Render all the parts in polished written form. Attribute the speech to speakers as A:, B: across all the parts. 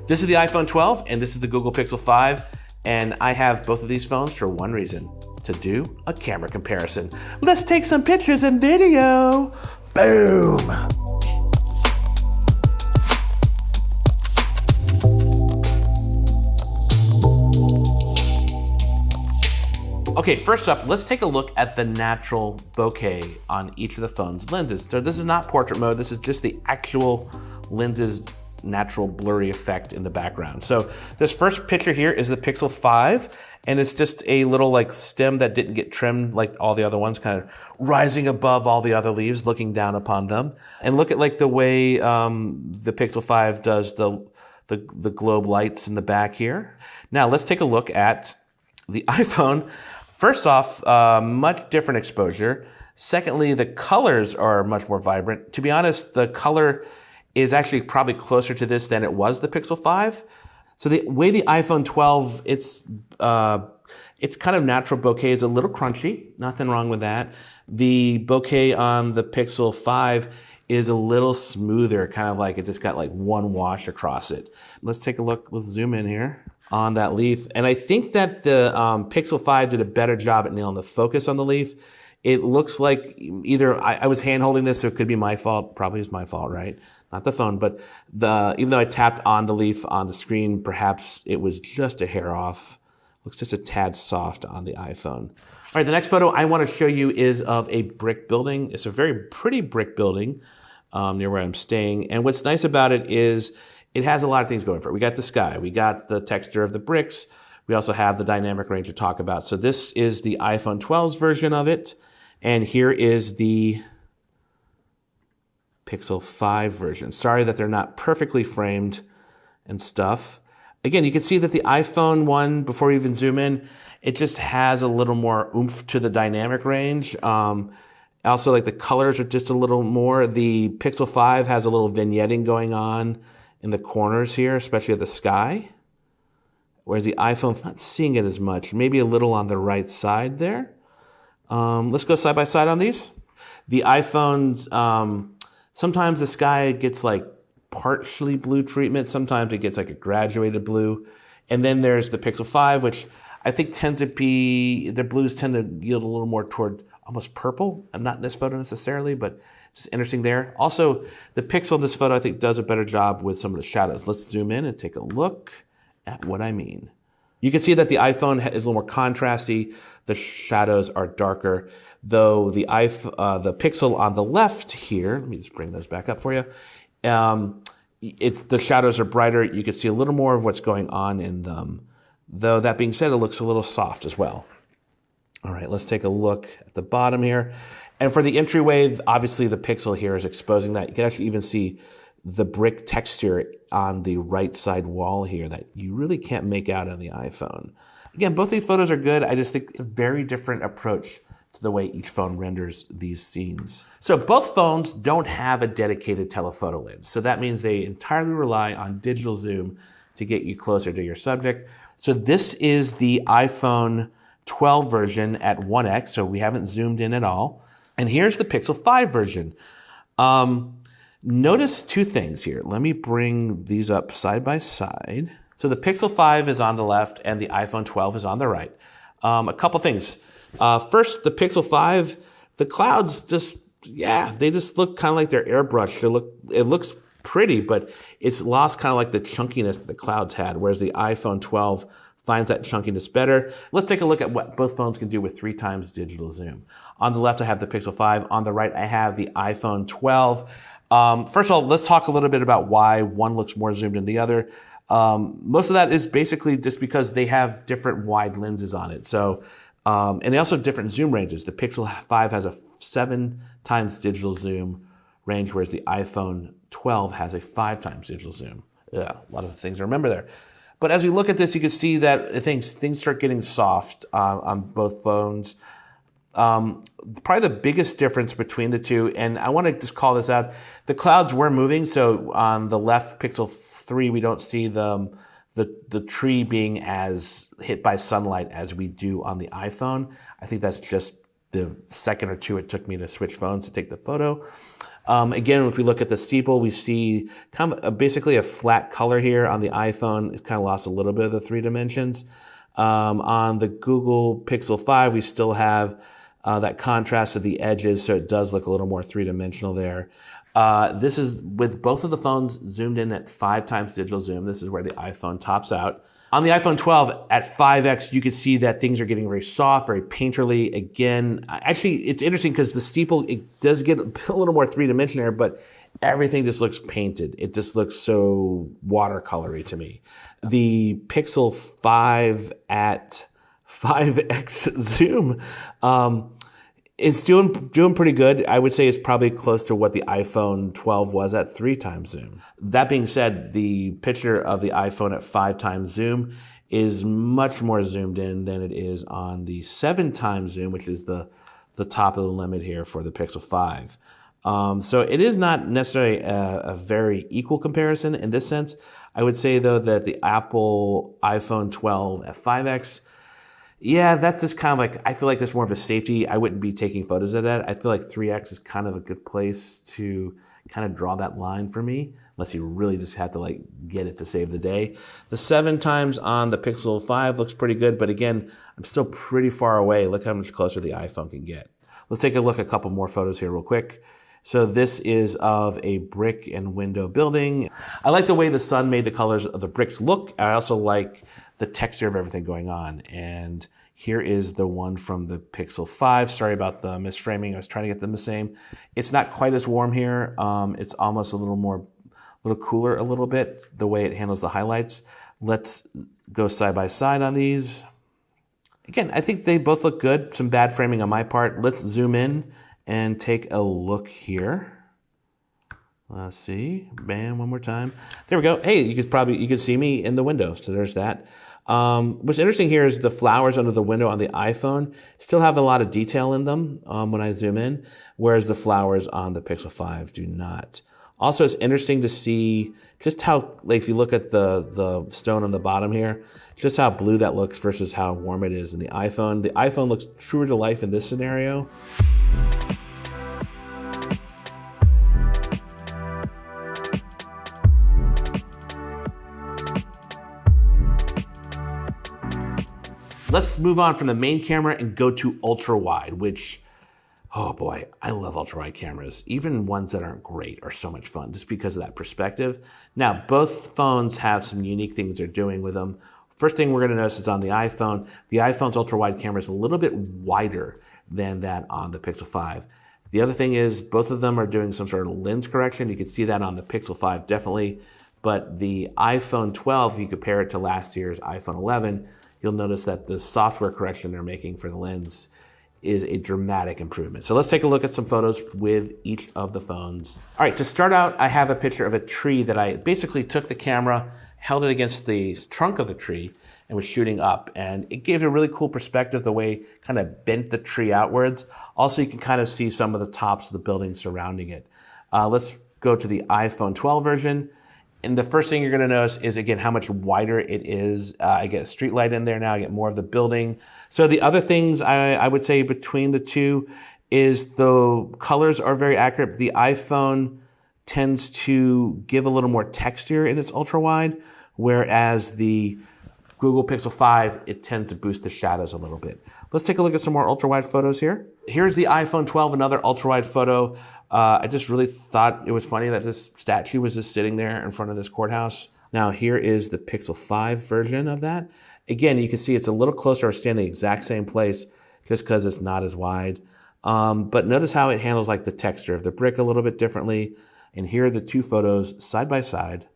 A: This is the iPhone 12 and this is the Google Pixel 5. And I have both of these phones for one reason, to do a camera comparison. Let's take some pictures and video. Boom. Okay, first up, let's take a look at the natural bokeh on each of the phone's lenses. So this is not portrait mode, this is just the actual lenses natural blurry effect in the background. So this first picture here is the Pixel 5, and it's just a little like stem that didn't get trimmed like all the other ones, kind of rising above all the other leaves, looking down upon them. And look at like the way the Pixel 5 does the globe lights in the back here. Now let's take a look at the iPhone. First off, much different exposure. Secondly, the colors are much more vibrant. To be honest, the color is actually probably closer to this than it was the Pixel 5. So the way the iPhone 12, it's kind of natural bokeh is a little crunchy. Nothing wrong with that. The bokeh on the Pixel 5 is a little smoother, kind of like it just got like one wash across it. Let's take a look. Let's zoom in here on that leaf. And I think that the Pixel 5 did a better job at nailing the focus on the leaf. It looks like either I was hand holding this, so it could be my fault. Probably is my fault, right? Not the phone, but even though I tapped on the leaf on the screen, perhaps it was just a hair off. Looks just a tad soft on the iPhone. All right, the next photo I want to show you is of a brick building. It's a very pretty brick building near where I'm staying. And what's nice about it is it has a lot of things going for it. We got the sky, we got the texture of the bricks. We also have the dynamic range to talk about. So this is the iPhone 12's version of it. And here is the Pixel 5 version. Sorry that they're not perfectly framed and stuff. Again, you can see that the iPhone one, before we even zoom in, it just has a little more oomph to the dynamic range. Also, like the colors are just a little more. The Pixel 5 has a little vignetting going on in the corners here, especially of the sky. Whereas the iPhone, I'm not seeing it as much. Maybe a little on the right side there. Let's go side by side on these. The iPhones, sometimes the sky gets like partially blue treatment. Sometimes it gets like a graduated blue. And then there's the Pixel 5, which I think tends to be, the blues tend to yield a little more toward almost purple. I'm not in this photo necessarily, but it's just interesting there. Also, the Pixel in this photo, I think, does a better job with some of the shadows. Let's zoom in and take a look at what I mean. You can see that the iPhone is a little more contrasty. The shadows are darker, though the Pixel on the left here, let me just bring those back up for you. The shadows are brighter. You can see a little more of what's going on in them. Though that being said, it looks a little soft as well. All right, let's take a look at the bottom here. And for the entryway, obviously the Pixel here is exposing that. You can actually even see the brick texture on the right side wall here that you really can't make out on the iPhone. Again, both these photos are good. I just think it's a very different approach to the way each phone renders these scenes. So both phones don't have a dedicated telephoto lens. So that means they entirely rely on digital zoom to get you closer to your subject. So this is the iPhone 12 version at 1x, so we haven't zoomed in at all. And here's the Pixel 5 version. Notice two things here. Let me bring these up side by side. So the Pixel 5 is on the left and the iPhone 12 is on the right. A couple things. First, the Pixel 5, the clouds they just look kind of like they're airbrushed. It looks pretty, but it's lost kind of like the chunkiness that the clouds had, whereas the iPhone 12 finds that chunkiness better. Let's take a look at what both phones can do with 3 times digital zoom. On the left, I have the Pixel 5. On the right, I have the iPhone 12. First of all, let's talk a little bit about why one looks more zoomed than the other. Most of that is basically just because they have different wide lenses on it. So, and they also have different zoom ranges. The Pixel 5 has a 7 times digital zoom range, whereas the iPhone 12 has a 5 times digital zoom. Yeah, a lot of things to remember there. But as we look at this, you can see that things start getting soft on both phones. Probably the biggest difference between the two, and I want to just call this out, the clouds were moving. So on the left Pixel 3, we don't see the tree being as hit by sunlight as we do on the iPhone. I think that's just the second or two it took me to switch phones to take the photo. Again, if we look at the steeple, we see kind of basically a flat color here on the iPhone. It kind of lost a little bit of the 3 dimensions. On the Google Pixel 5, we still have that contrast of the edges, so it does look a little more 3-dimensional there. This is with both of the phones zoomed in at 5 times digital zoom. This is where the iPhone tops out. On the iPhone 12 at 5x, you can see that things are getting very soft, very painterly. Again, actually, it's interesting because the steeple, it does get a little more 3-dimensional there, but everything just looks painted. It just looks so watercolory to me. The Pixel 5 at 5x zoom, it's doing pretty good. I would say it's probably close to what the iPhone 12 was at 3 times zoom. That being said, the picture of the iPhone at 5 times zoom is much more zoomed in than it is on the 7 times zoom, which is the top of the limit here for the Pixel 5. So it is not necessarily a very equal comparison in this sense. I would say, though, that the Apple iPhone 12 at 5x, yeah, that's just kind of like, I feel like that's more of a safety. I wouldn't be taking photos of that. I feel like 3x is kind of a good place to kind of draw that line for me, unless you really just have to like get it to save the day. The 7 times on the Pixel 5 looks pretty good, but again, I'm still pretty far away. Look how much closer the iPhone can get. Let's take a look at a couple more photos here real quick. So this is of a brick and window building. I like the way the sun made the colors of the bricks look. I also like the texture of everything going on. And here is the one from the Pixel 5. Sorry about the misframing. I was trying to get them the same. It's not quite as warm here. It's almost a little cooler a little bit, the way it handles the highlights. Let's go side by side on these. Again, I think they both look good. Some bad framing on my part. Let's zoom in and take a look here. Let's see. Bam, one more time. There we go. Hey, you can see me in the window. So there's that. What's interesting here is the flowers under the window on the iPhone still have a lot of detail in them when I zoom in, whereas the flowers on the Pixel 5 do not. Also, it's interesting to see just how, like, if you look at the stone on the bottom here, just how blue that looks versus how warm it is in the iPhone. The iPhone looks truer to life in this scenario. Let's move on from the main camera and go to ultra wide, which, oh boy, I love ultra wide cameras. Even ones that aren't great are so much fun just because of that perspective. Now, both phones have some unique things they're doing with them. First thing we're going to notice is on the iPhone. The iPhone's ultra wide camera is a little bit wider than that on the Pixel 5. The other thing is both of them are doing some sort of lens correction. You can see that on the Pixel 5 definitely, but the iPhone 12, if you compare it to last year's iPhone 11, you'll notice that the software correction they're making for the lens is a dramatic improvement. So let's take a look at some photos with each of the phones. All right, to start out, I have a picture of a tree that I basically took the camera, held it against the trunk of the tree, and was shooting up. And it gave a really cool perspective, the way it kind of bent the tree outwards. Also, you can kind of see some of the tops of the buildings surrounding it. Let's go to the iPhone 12 version. And the first thing you're going to notice is, again, how much wider it is. I get a street light in there now. I get more of the building. So the other things I would say between the two is the colors are very accurate. The iPhone tends to give a little more texture in its ultra wide, whereas the Google Pixel 5, it tends to boost the shadows a little bit. Let's take a look at some more ultra wide photos here. Here's the iPhone 12, another ultra wide photo. I just really thought it was funny that this statue was just sitting there in front of this courthouse. Now here is the Pixel 5 version of that. Again, you can see it's a little closer or standing the exact same place just because it's not as wide. But notice how it handles like the texture of the brick a little bit differently. And here are the two photos side by side.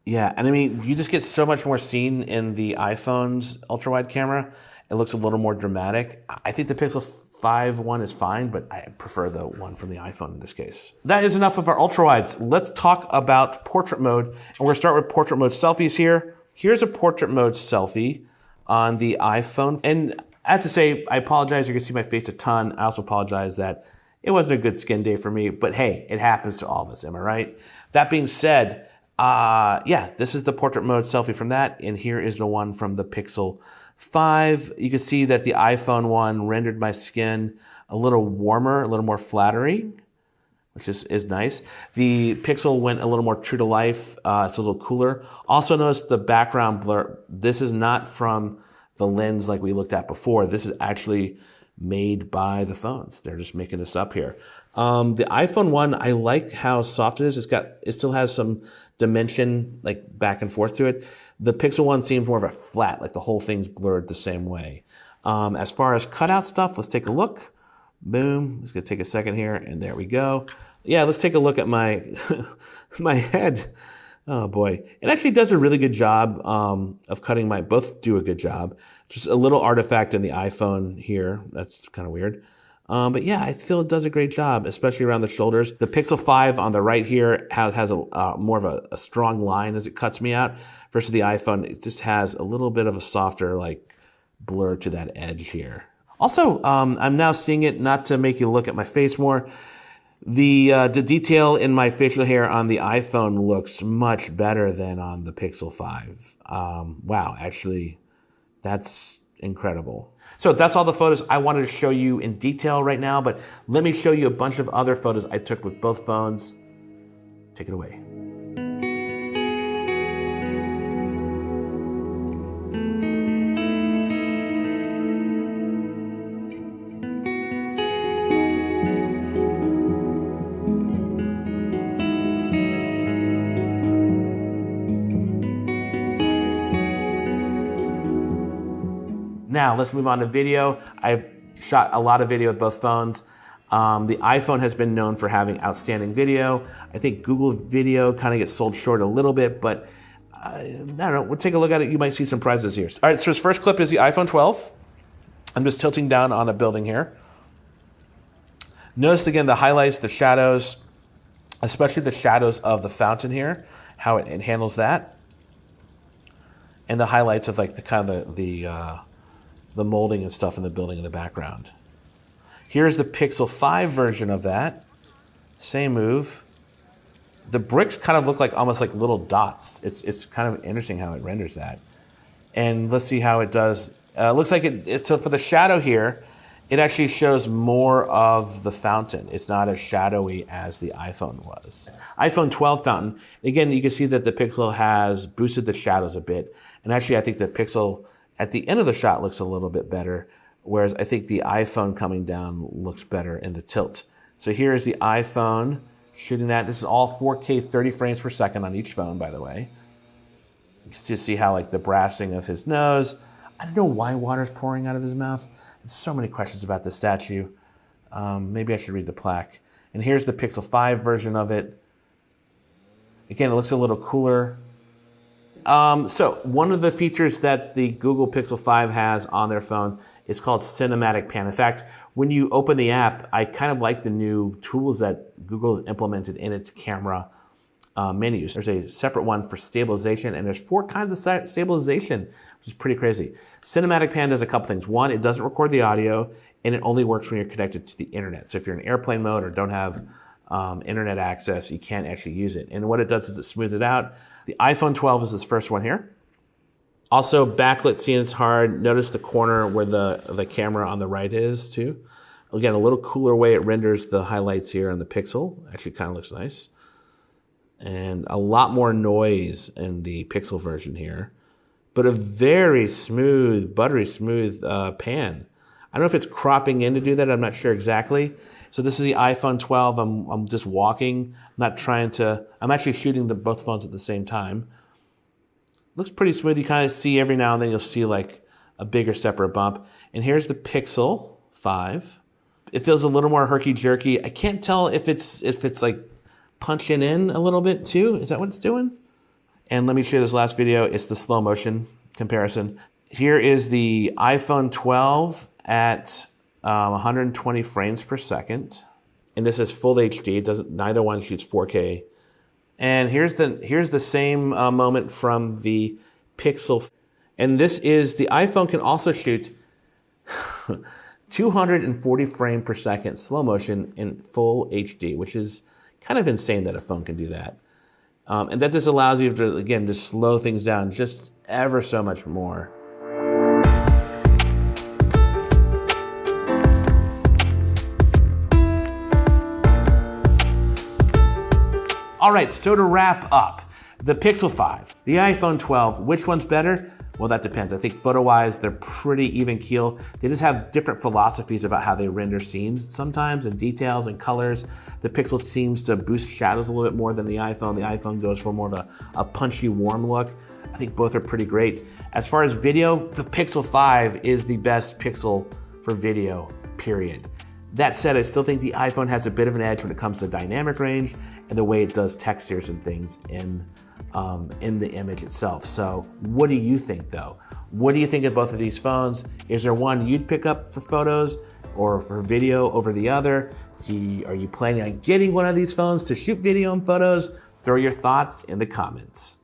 A: Yeah, and I mean, you just get so much more seen in the iPhone's ultra-wide camera. It looks a little more dramatic. I think the Pixel 5 one is fine, but I prefer the one from the iPhone in this case. That is enough of our ultra-wides. Let's talk about portrait mode. And we're going to start with portrait mode selfies here. Here's a portrait mode selfie on the iPhone. And I have to say, I apologize. You can see my face a ton. I also apologize that it wasn't a good skin day for me. But hey, it happens to all of us. Am I right? That being said, yeah, this is the portrait mode selfie from that. And here is the one from the Pixel 5, you can see that the iPhone 1 rendered my skin a little warmer, a little more flattering, which is nice. The Pixel went a little more true to life. It's a little cooler. Also notice the background blur. This is not from the lens like we looked at before. This is actually made by the phones. They're just making this up here. The iPhone 1, I like how soft it is. It still has some dimension like back and forth to it. The Pixel 1 seems more of a flat, like the whole thing's blurred the same way. As far as cutout stuff, let's take a look. Boom. It's going to take a second here, and there we go. Yeah, let's take a look at my my head. Oh boy. It actually does a really good job of cutting both do a good job. Just a little artifact in the iPhone here. That's kind of weird. But yeah, I feel it does a great job, especially around the shoulders. The Pixel 5 on the right here has a more of a strong line as it cuts me out, versus the iPhone. It just has a little bit of a softer like blur to that edge here. Also, I'm now seeing it, not to make you look at my face more, the detail in my facial hair on the iPhone looks much better than on the Pixel 5. Wow, actually, that's incredible. So that's all the photos I wanted to show you in detail right now, but let me show you a bunch of other photos I took with both phones. Take it away. Now let's move on to video. I've shot a lot of video with both phones. The iPhone has been known for having outstanding video. I think Google Video kind of gets sold short a little bit, but I don't know. We'll take a look at it. You might see some prizes here. All right, so this first clip is the iPhone 12. I'm just tilting down on a building here. Notice again the highlights, the shadows, especially the shadows of the fountain here, how it handles that, and the highlights of like the kind of the molding and stuff in the building in the background. Here's the Pixel 5 version of that. Same move. The bricks kind of look like almost like little dots. It's kind of interesting how it renders that. And let's see how it does. Looks like so for the shadow here, it actually shows more of the fountain. It's not as shadowy as the iPhone was. iPhone 12 fountain, again, you can see that the Pixel has boosted the shadows a bit. And actually, I think the Pixel at the end of the shot looks a little bit better, whereas I think the iPhone coming down looks better in the tilt. So here's the iPhone shooting that. This is all 4K 30 frames per second on each phone, by the way. You can just see how like the brassing of his nose. I don't know why water's pouring out of his mouth. There's so many questions about this statue. Maybe I should read the plaque. And here's the Pixel 5 version of it. Again, it looks a little cooler. So one of the features that the Google Pixel 5 has on their phone is called Cinematic Pan. In fact, when you open the app, I kind of like the new tools that Google has implemented in its camera menus. There's a separate one for stabilization, and there's 4 kinds of stabilization, which is pretty crazy. Cinematic Pan does a couple things. One, it doesn't record the audio, and it only works when you're connected to the internet. So if you're in airplane mode or don't have internet access, you can't actually use it. And what it does is it smooths it out. The iPhone 12 is this first one here. Also, backlit seeing is hard. Notice the corner where the camera on the right is too. Again, a little cooler way it renders the highlights here on the Pixel. Actually kind of looks nice. And a lot more noise in the Pixel version here. But a very smooth, buttery smooth pan. I don't know if it's cropping in to do that. I'm not sure exactly. So this is the iPhone 12. I'm just walking. I'm actually shooting both phones at the same time. Looks pretty smooth. You kind of see every now and then you'll see like a bigger separate bump. And here's the Pixel 5. It feels a little more herky-jerky. I can't tell if it's like punching in a little bit too. Is that what it's doing? And let me show you this last video. It's the slow motion comparison. Here is the iPhone 12 at 120 frames per second. And this is full HD. Neither one shoots 4K. And here's the same moment from the Pixel. And this is, the iPhone can also shoot 240 frames per second slow motion in full HD, which is kind of insane that a phone can do that. And that just allows you to, again, just slow things down just ever so much more. All right, so to wrap up, the Pixel 5, the iPhone 12, which one's better? Well, that depends. I think photo-wise, they're pretty even keel. They just have different philosophies about how they render scenes sometimes, and details and colors. The Pixel seems to boost shadows a little bit more than the iPhone. The iPhone goes for more of a punchy, warm look. I think both are pretty great. As far as video, the Pixel 5 is the best Pixel for video, period. That said, I still think the iPhone has a bit of an edge when it comes to dynamic range and the way it does textures and things in the image itself. So what do you think though? What do you think of both of these phones? Is there one you'd pick up for photos or for video over the other? Are you planning on getting one of these phones to shoot video and photos? Throw your thoughts in the comments.